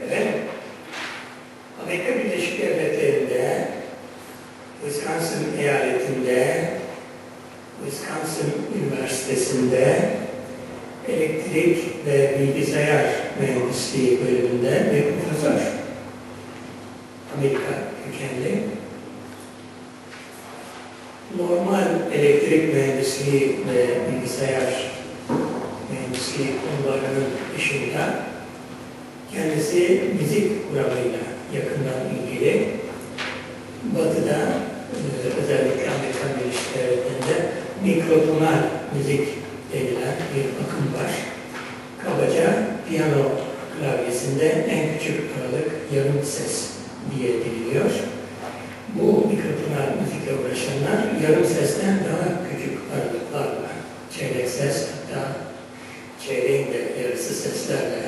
Evet, Amerika Birleşik Devletleri'nde, Wisconsin eyaletinde, Wisconsin Üniversitesi'nde elektrik ve bilgisayar mühendisliği bölümünde bir profesör. Amerika kökenli. Normal elektrik mühendisliği ve bilgisayar mühendisliği konularının dışında kendisi müzik kuramıyla yakından ilgili. Batı'da özellikle Amerika Birleşik Devletleri'nde mikrotonal müzik denilen bir akım var. Kabaca piyano klavyesinde en küçük aralık yarım ses diye biliniyor. Bu mikrotonal müzikle uğraşanlar yarım sesten daha küçük aralıklarla, çeyrek ses hatta çeyreğin de yarısı seslerle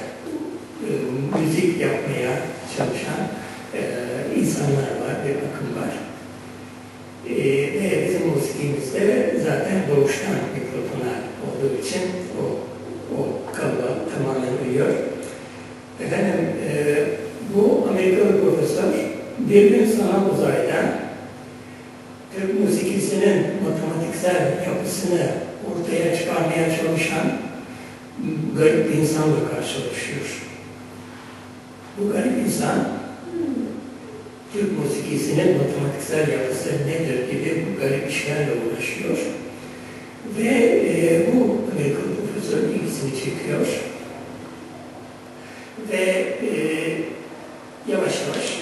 müzik yapmaya çalışan insanlar var, bir akım var. Ve bizim musikimizde zaten doğuştan mikrotonal olduğu için o kalıba tamamen uyuyor. Efendim, bu Amerikalı profesör bir gün sanal uzayda Türk musikisinin matematiksel yapısını ortaya çıkarmaya çalışan garip bir insanla karşılaşıyor. Bu garip insan Türk musikisinin matematiksel yapısı nedir gibi bu garip işlerle uğraşıyor. Ve bu Amerikalı profesörün ilgisini çekiyor. Ve yavaş yavaş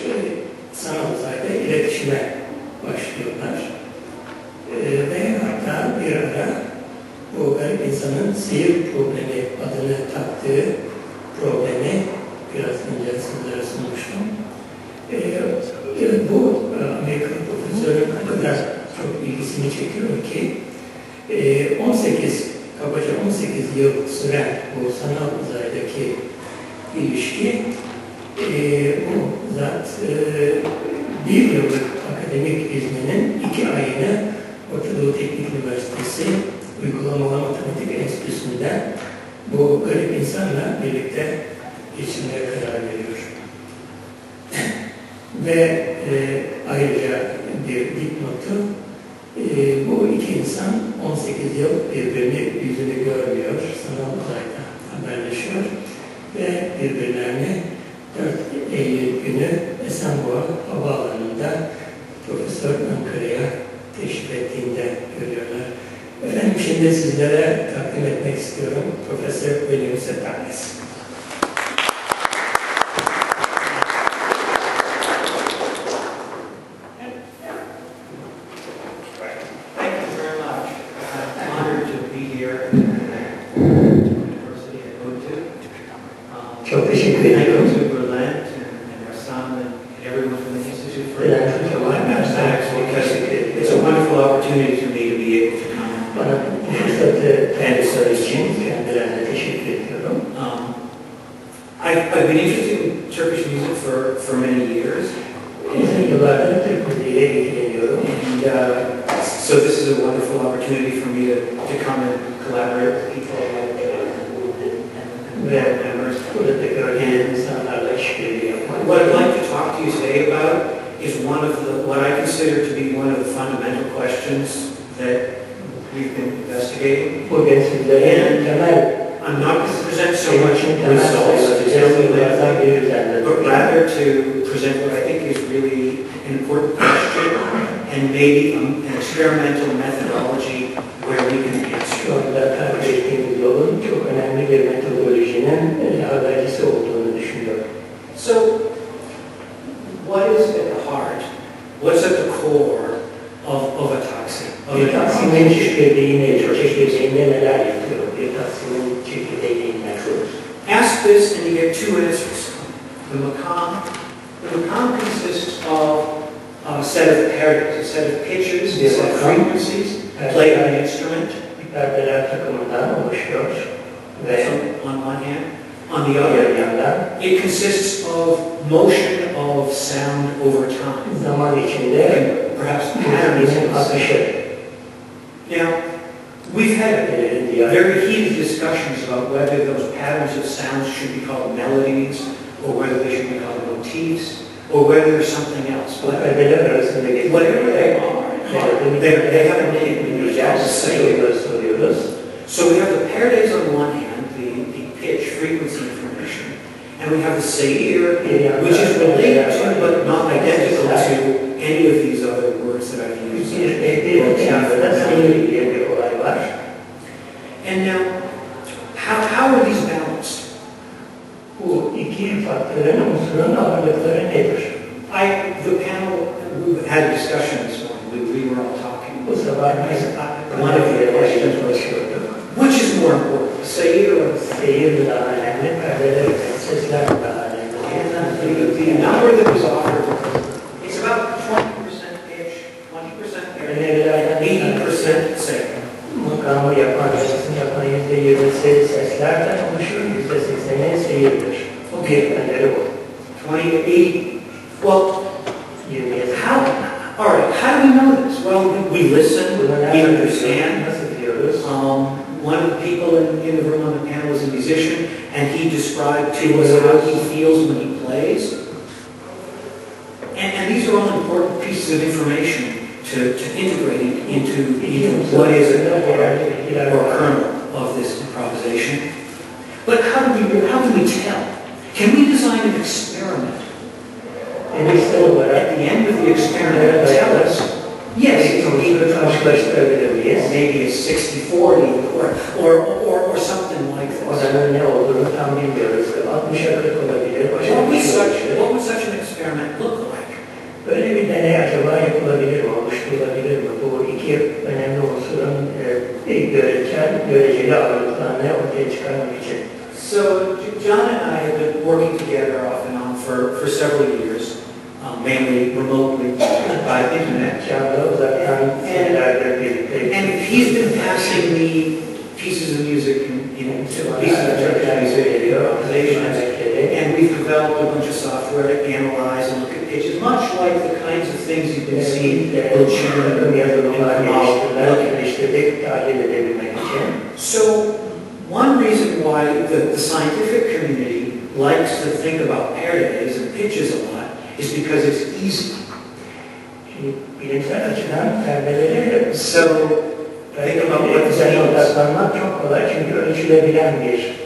sanal uzayda iletişime başlıyorlar. Ve hatta bir ara bu garip insanın seyir problemi adını taktığı problemi biraz önce sizlere sunmuştum. Bu Amerikalı profesörün o kadar çok ilgisini çekiyor ki kabaca 18 yıl süren bu sanal uzaydaki ilişki bu zat bir yıllık akademik iznin 2 ayını Orta Doğu Teknik Üniversitesi Uygulamalı Matematik Enstitüsü'nde bu garip insanla birlikte geçirmeye karar veriyor. Ve ayrıca bir dipnotu, bu iki insan 18 yıl birbirini yüzünü görmüyor, sanal uzayda haberleşiyor ve birbirlerini 4 Eylül günü Esenboğa Havaalanı'nda Profesör Ankara'ya teşrif ettiğinde görüyorlar. Efendim şimdi sizlere takdim etmek istiyorum Profesör Sethares. Çok teşekkür ediyorum. It's a wonderful opportunity for me to be able to come. Bana bu fırsatı verdiğiniz için kendilerine teşekkür ediyorum. I've been interested in Turkish music for many years. Uzun yıllardır Türk müziğiyle ilgileniyorum. And so this is a wonderful opportunity for me to come and collaborate with people like band members. Burada gördüğünüz insanlarla işbirliği yapmak. What I'd like to talk to you today about is one of what I consider to be one of the fundamental questions that we've been investigating. Bugün sizlere temel I'm not going to present so much results, but rather to present what I think is really an important question and maybe an experimental methodology where we can answer. Şu anda takip ettiğimiz yolun çok önemli bir metodolojinin habercisi olduğunu düşünüyorum. So, what is at the heart, what's at the core of a toxin? Bir toksinin çekirdeği nedir? Çekirdeğinde neler yapıyor? Bir toksinin çekirdeği nedir? Ask this and you get 2 answers. The makam consists of a set of pairs, a set of pitches, a set of frequencies played on an instrument. Perdeler takımından oluşuyor ve on one hand. On the other hand, it consists of motion of sound over time. Zaman içinde perhaps patterns. Now, we've had very heated discussions about whether those patterns of sounds should be called melodies or whether they should be called motifs, or whether there's something else. But Perdeler arasında geçen whatever they are, they haven't been soruyoruz. So we have the pairdays on the one hand, the pitch, frequency information, and we have the seir, which is related to but not identical to any of these other words that I've used. And now, how are these balanced? Bu iki faktörün unsurun ağırlıkları nedir? The panel, we had a discussion this morning, we were all talking. Bu sabah biz One of the questions was, konuşuyorduk. which is more important, seir or Seyir mi daha önemli, perdeler mi, sesler mi daha önemli? the number that was offered, it's about 20% pitch, 20% area, 80% seir. Makamı yapan, sesini yapan %20'si seslerden oluşur, %80'i seyirdir. O bir öneri bu. 20, 80, well, 20'ye all right, how do we know this? Well, we listen, we understand. Nasıl diyoruz? One of the people in the room on the panel is a musician, and he described to us how he feels when he plays. And these are all important pieces of information to integrate into what is a kernel of this improvisation. But how do we tell? Can we design an experiment? At the end of the experiment, tell us, yes, maybe it's 60-40 or something like this. Oranın ne olduğunu tam bilmiyoruz. 60'a 40 olabilir. What would such an experiment look like? Böyle bir deney acaba yapılabilir mi, oluşturulabilir mi? Bu iki önemli unsurun göreceli ağırlıklarını ortaya çıkarmak için. So John and I have been working together off and on for several years, mainly remotely by internet. Canlı uzaktan senelerdir birlikte. And he's been passing me pieces of music and pieces of Turkish music improvisations. And we've developed a bunch of software to analyze and look at pitches, much like the kinds of things you've been seeing So one reason why the scientific community likes to think about pairdays and pitches a lot is because it's easy. Bilimsel açıdan perdeleri So think about what this means. odaklanmak çok kolay çünkü ölçülebilen bir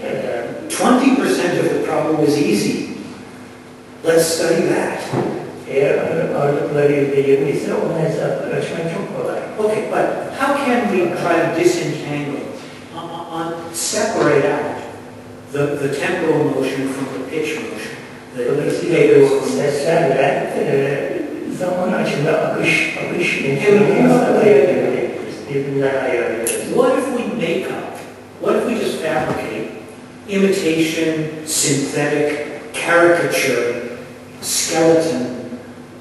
20% of the problem is easy. Let's study that. Eğer ağırlıkları %20 ise onu ölçmek çok kolay. Okay, but how can we try to disentangle, separate out the temporal motion from the pitch motion? Dolayısıyla seslerle zaman açısında akış birbirinden ayırabiliriz. What if we make up? What if we just fabricate imitation, synthetic, caricature, skeleton?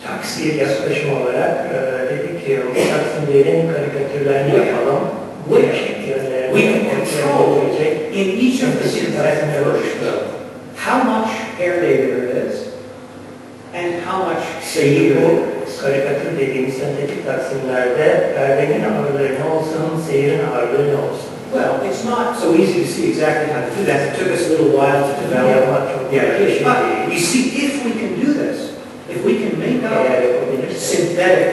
Taksi yaklaşım olarak dedik ki taksimlerin karikatürlerini yapalım. We can control in each of the synthetic versions how much pairday there is and how much seir. Karikatür dediğimiz sentetik taksimlerde perdenin ağırlığı ne olsun, seyirin ağırlığı ne olsun? Well, it's not so easy to see exactly how to do that. It took us a little while to develop the idea. But you see, if we can do this, if we can make up synthetic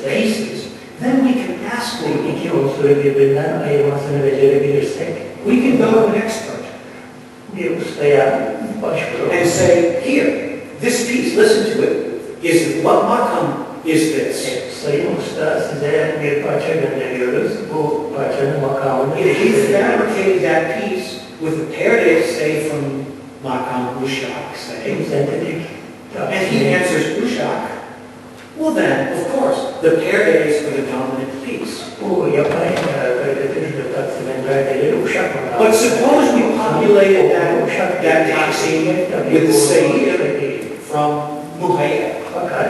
pieces, then we can ask Bu iki unsuru birbirinden ayırmasını becerebilirsek, we can go to an expert bir ustaya başvurup and say, here, this piece, listen to it, is what makam is this? Sayın Usta, size bir parça gönderiyoruz. Bu parçanın makamını If he fabricated that piece with a pairday, say from makam Ushak, say, sentetik and he answers Ushak, well then, of course, the pairdays are the dominant piece. Bu yapay karikatür taksimin perdeleri uşak makamı. But suppose we populated that taxi with the seir from Muhayyer. Fakat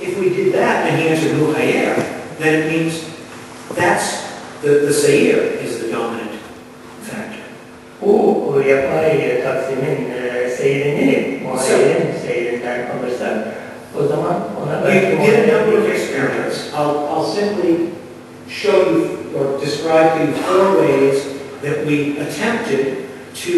if we did that and he answered Muhayyer, then it means that's the seir is the dominant factor. Bu yapay taksimin seyrini, muhayyerin seyrinden alırsak, o zaman ona We did a number of experiments. I'll simply show you or describe to you 4 ways that we attempted to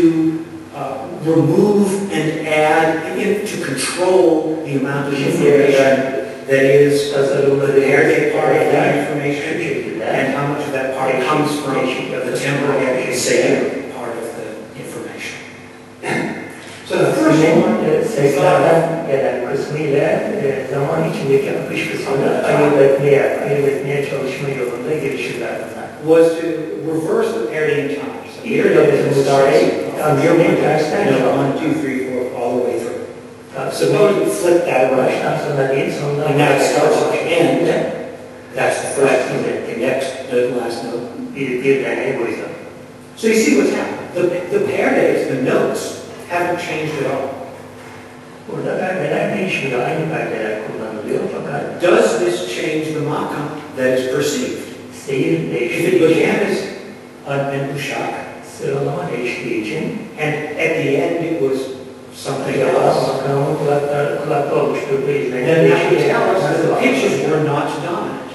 remove and add to control the amount of information that is the heritage part of that information and how much of that part comes from the temporal saying part of the information. So the first one Seslerden gelen kısmı ile zaman içindeki akış kısmını ayırt etmeye çalışma yolunda girişirler bunlar. was to reverse the parity in time. So here it is, tersten 1, 2, 3, 4, all the way through. Suppose you flip that around. baştan sona değil, sondan And now it starts at the end. That's the first Right. the next, the last note. bir deney bu yüzden. So you see what's happened. The parodies, the notes, haven't changed at all. Burada perdeler değişmiyor, aynı perdeler kullanılıyor fakat Does this change the makam that is perceived? seyir If it değiştiği began için, as an ushak, sıralama değiştiği için and at the end it was something acaba else, makamın kulakta oluşturduğu izlenim then that would tell us that nasıl the pitches anlaşılıyor? were not dominant.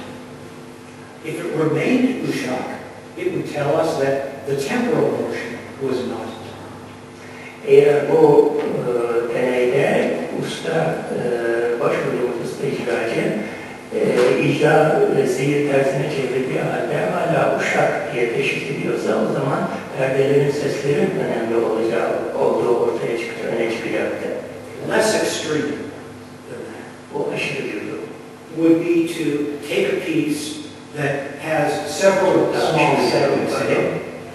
If it remained ushak, it would tell us that the temporal portion was not dominant. Eğer bu deneyde usta, başvurduğumuz usta icracı icra seyir tersine çevirdiği halde hala uşak diye teşhis ediyorsa o zaman perdelerin seslerin önemli olduğu ortaya öne çıkacaktı. Less extreme than that Bu aşırı bir durum. would be to take a piece that has several small segments in it.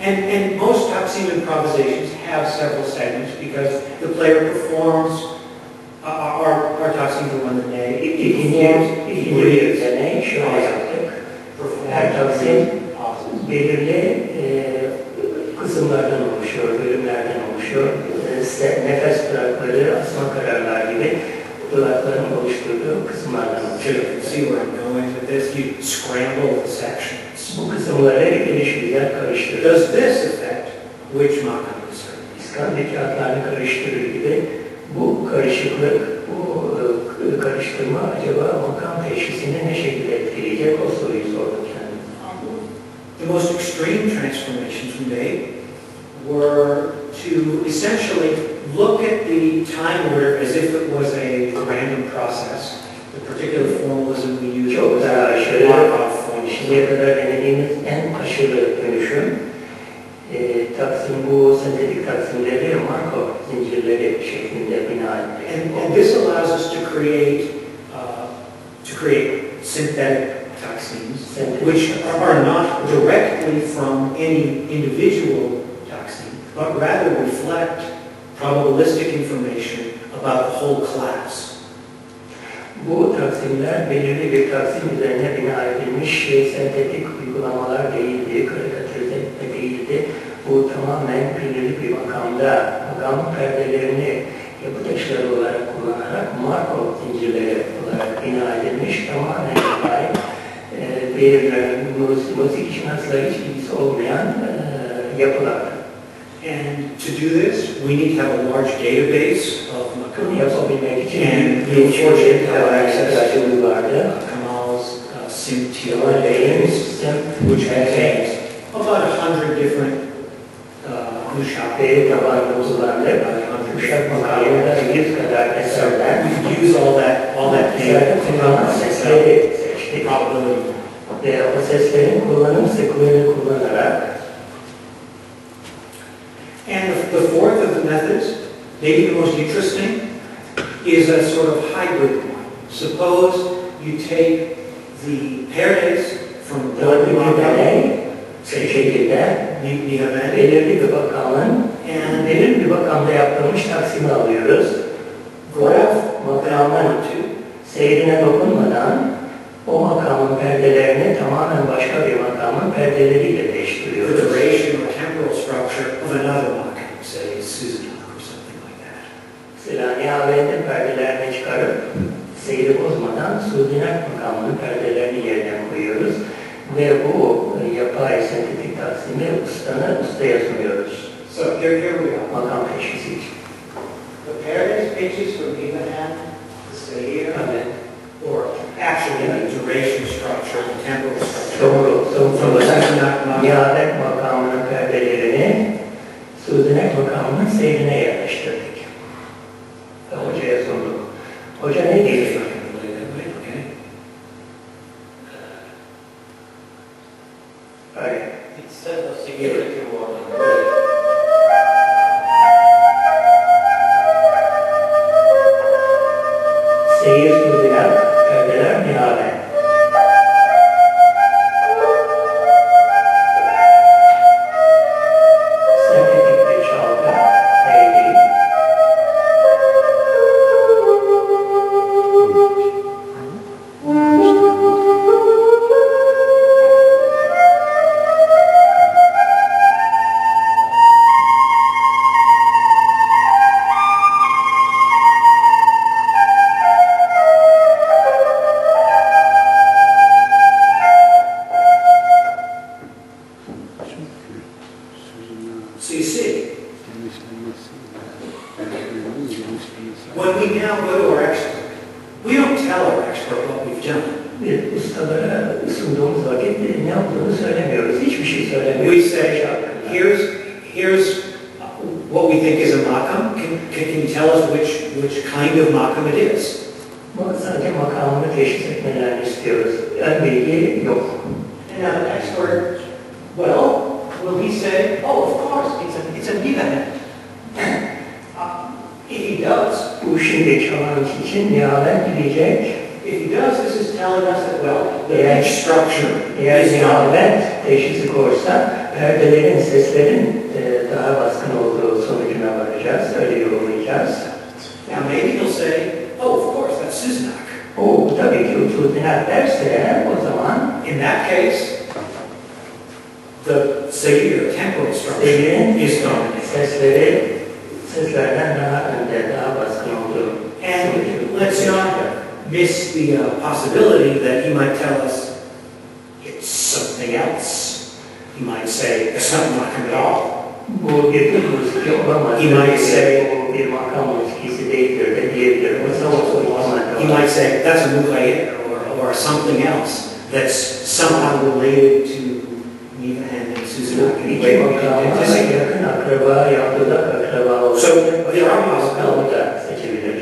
And most taksim improvisations have several segments because the player performs our taksim the one day. İkinci bir deney şöyle yaptık. Her taksim belirli kısımlardan oluşuyor, bölümlerden oluşuyor. Nefes durakları, asma kararlar gibi durakların oluşturduğu kısımlardan oluşuyor. You can see where I'm going with this. You scramble the sections. Bu kısımları gelişgüzel karıştırır. Does this affect which makam is heard? İskambil kağıtlarını karıştırır gibi bu karışıklık, bu karıştırma acaba makam teşhisini ne şekilde etkileyecek o soruyu sordum kendime. The most extreme transformations we made were to essentially look at the time order as if it was a random process. The particular formalism we used Çok was daha a aşırı, Markov formula. şimdiye kadar denediğimiz en aşırı dönüşüm, bu sentetik taksimleri Markov zincirleri şeklinde bina etmek. And this allows us to create synthetic taxims, which are not directly from any individual taxim, but rather reflect probabilistic information about the whole class. Bu taksimler belirli bir taksim üzerine bina edilmiş sentetik uygulamalar değildi, karikatürize değildi. Bu tamamen belirli bir makamda, makam perdelerini yapı taşları olarak kullanarak Markov zincirleri olarak bina edilmiş, tamamen yapay bir müzik şinasla hiç ilgisi olmayan yapılar. And to do this, we need to have a large database of Bunu makams. yapabilmek için And bir unfortunately, have access vardı. Kamal's SIM-TR Kemal Bey'in database, which contains about 100 different mushak. veri tabanlı kullandık. Uşak makamında 100 kadar eserler. We use all that data to Kullanılan sesleri seçtik. probability. Ve o seslerin kullanım sıklığını kullanarak And the fourth of the methods, maybe the most interesting, is a sort of hybrid one. Suppose you take the pairs from dördüncü Makam, deney şekilde Nihavend, belirli bir makamın and belirli bir makamda yaptırılmış taksimi alıyoruz. graph Makamın seyrine dokunmadan o makamın perdelerini tamamen başka bir makamın perdeleriyle the değiştiriyoruz. duration or temporal structure of another makam, say Suzuki or something like that. Mesela Nihavend'in perdelerini çıkarıp seyri bozmadan Sudinak makamının perdelerini yerine koyuyoruz. Ve bu yapay sentetik taksimi ustaya sunuyoruz. So here we are. Makam teşhisi için. The pairs pitches from Nihavend to Sahir, Evet. or actually the duration structure, the temporal structure. Doğru. From the Suzuki makam Nihavend makamının perdelerini Suzunek makamının seyrine yerleştirdik. Ve hocaya sunduk. Hoca ne diyor? Öyle. Seyir sürdüler, perdeler nihabe. Sentetik bir çalgı, eğri. So you see, when we now go to our expert, we don't tell our expert what we've done. Bir ustalara sunduğumuz vakit ne yaptığını söylemiyoruz. Hiçbir şey söylemiyoruz. We say, here's what we think is a makam. Can you tell us which kind of makam it is? Sadece makamını teşhis etmelerini istiyoruz. Ön bilgi yok. And now the expert, well, will he say, oh, of course, it's a nivahet. If he does, Bu şimdi çalan için nihavet diyecek. if he does, this is telling us that, well, the Yeah. pitch structure Eğer is not. nihavet teşhisi koysa perdelerin, seslerin daha baskın olduğu sonucuna varacağız. Öyle yorumlayacağız. Now maybe he'll say, oh, of course, that's Siznak. O tabii ki usulüne derse o zaman In that case, the severe temporal structure seyirin is dominant. seslerden daha önde, daha baskın olduğu And sonucu. let's not miss the possibility that he might tell us it's something else. He might say it's not makam at all. Bu bir Türk musiki olamaz. He might say, bu bir makam musikisi değildir de diyebilir. O zaman he might say that's a mukayet or something else that's somehow related to Niva and Suzuki. İki makamına yakın akraba, yaptıdak akraba olur. So, there are makamı da seçebilir.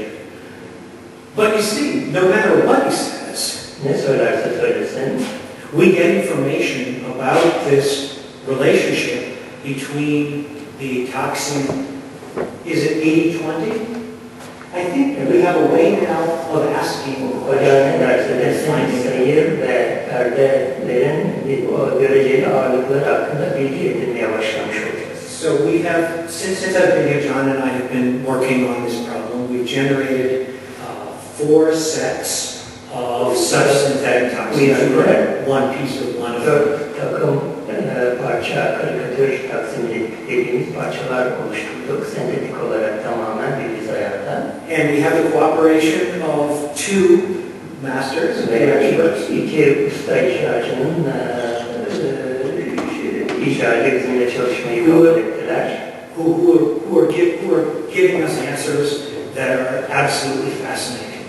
But you see, no matter what he says, Ne söylerse söylesin, we get information about this relationship between the toxin. Is it 80-20? I think we have a way now of asking hoca ne derse desin, seyir ve perdelerin o göreceli ağırlıkları hakkında bilgi edinmeye başlamış olacağız. So we have, since I've been here, John and I have been working on this problem, we've generated 4 sets of subsynthetic toxins. One piece of one of them. 4 takım parça, karikatür taksimli dediğimiz parçalar oluşturduk. Sentetik olarak tamamen bilgisayarda. And we have the cooperation of 2 masters, İki usta icracının icracı bizimle çalışmayı kabul ettiler. who are giving us answers that are absolutely fascinating.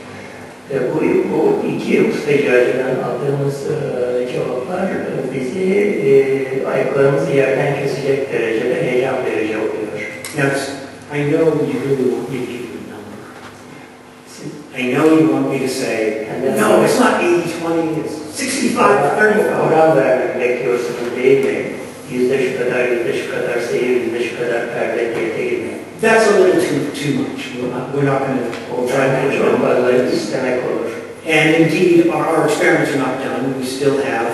Bu iki usta icracıdan aldığımız cevaplar bizi ayaklarımızı yerden kesecek derecede heyecan verici oluyor. Now, I know you really want me to give you a number. I know you want me to say, no, it's not 80-20, it's 65-35. Oran vermek bekliyorsunuz değil mi? Yüzde şu kadar, yüzde şu kadar seyir, yüzde şu kadar perde diye değil mi? That's a little too much. We're not going to try to Çok fazla istemek olur. And indeed, our experiments are not done. We still have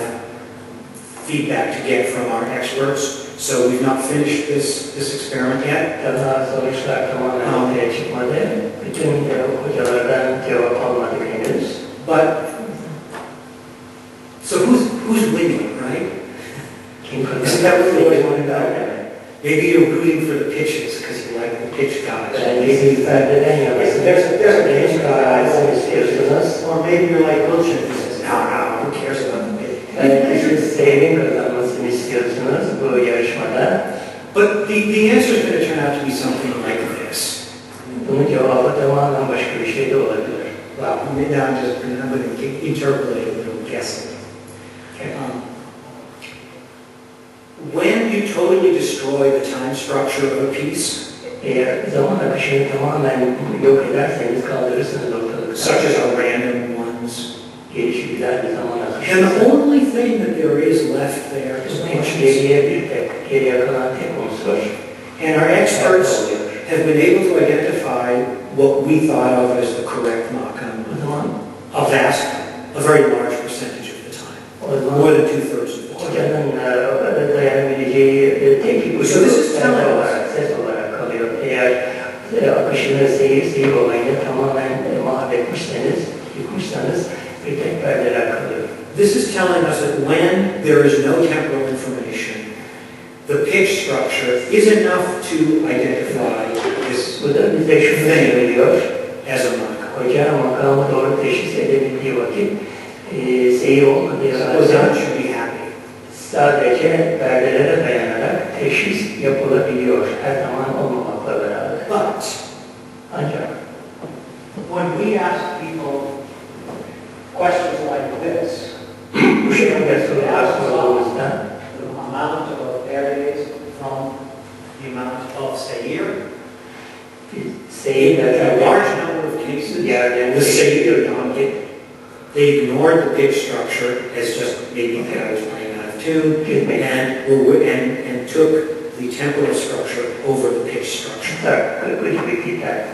feedback to get from our experts. So we've not finished this experiment yet. Daha sonuçlar tamamen ortaya çıkmadı. Bütün hocalardan cevap almadık henüz. But, so who's winning, right? Kim Isn't that what we always want to know? Maybe you're rooting for the pitches because you like the pitch guys. Perdeden yanasın. There's a pitch guy. istiyorsunuz. Or maybe you're like Wilson who says, no, who cares about the pitch? Siz seyrin kazanmasını istiyorsunuz bu yarışmada. But the answer is going to turn out to be something like this. Bunun cevabı tamamen başka bir şey de olabilir. Well, now I'm going to interpolate a little guessing. When you totally totally destroy the time structure of a piece, Eğer zaman akışını tamamen yok ederseniz, kaldırırsanız ortalıktan, such as our random ones, gelişigüzel bir zaman akışı, and the only thing that there is left there is pitches. geriye kalan tek unsur, And our experts have been able to identify what we thought of as the correct MAKAM o zaman a very large percentage of the time, more than 2/3 of the time. hocanın dayanabileceği tek ipucu So this is telling us. olarak, ses olarak kalıyor. Eğer akışını, seyir olayını tamamen mahvetmişseniz, yıkmışsanız bir tek perdeler kalıyor. This is telling us that when there is no temporal information, the pitch structure is enough to identify this Bu da bize şunu söylüyor. as a MAKAM. Hoca makamı doğru teşhis edebildiği vakit seyir olmadığı So halde that should be happy. sadece perdelere dayanarak teşhis yapılabiliyor. Her zaman olmamakla beraber. But Ancak When we ask people questions like this, bu şekilde sorular sorduğumuzda the amount of areas from the amount of seyir, seyir in a derken large number of cases, yerlerini the seyir seçiyor. dominated. They ignored the pitch structure as just maybe the guy was playing out of tune and took the temporal structure over the pitch structure. Could you repeat that?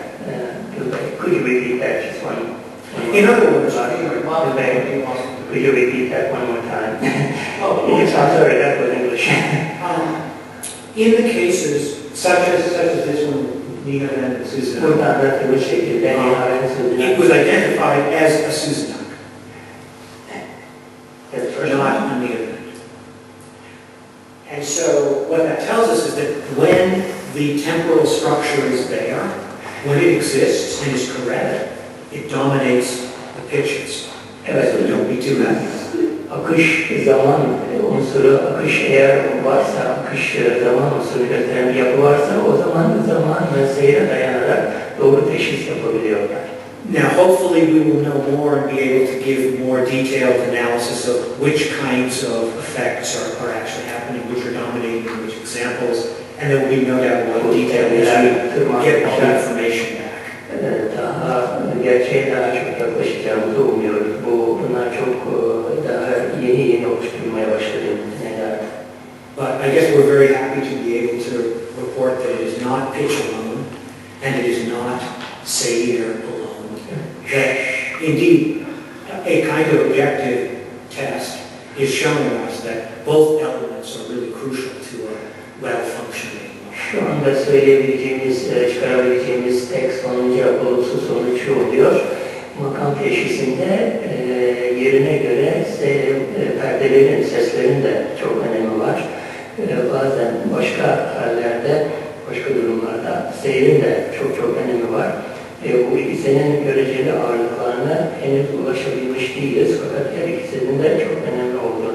Could you repeat that just one? In other words, Could you repeat that one more time? Oh, Yes, I'm sorry, that was English. in the cases such as this one, Nina and Susan, Burada anlattığımız şekilde Nihal'in sözünü it was identified as a Susan, not a Nina. And so what that tells us is that when the temporal structure is there, when it exists and is correct, it dominates the pitches. Evet, So don't be too happy. akış zaman unsuru, akış eğer varsa, akış zaman unsuru gösteren bir yapı varsa o zaman ve seyre dayanarak doğru teşhis yapabiliyorlar. Now, hopefully we will know more and be able to give more detailed analysis of which kinds of effects are actually happening, which are dominating in which examples, and there will be no doubt a lot of detail as we get all the information back. Gerçeğe daha çok yaklaşacağımızı umuyoruz. Bunlar çok daha yeni oluşturmaya başladı neler. But I guess we're very happy to be able to report that it is not pitch alone, and it is not seyir alone. That indeed, a kind of objective test is showing us that both elements are really crucial to a well-functioning. Şu anda söyleyebileceğimiz, çıkarabileceğimiz tek sonucu, olumsuz sonuç şu oluyor. Makam teşhisinde yerine göre perdelerin, seslerin de çok önemi var. Bazen başka hallerde, başka durumlarda seyrin de çok önemi var. Bu ikisinin göreceli ağırlıklarına henüz ulaşabilmiş değiliz. Fakat her ikisinin de çok önemli olduğu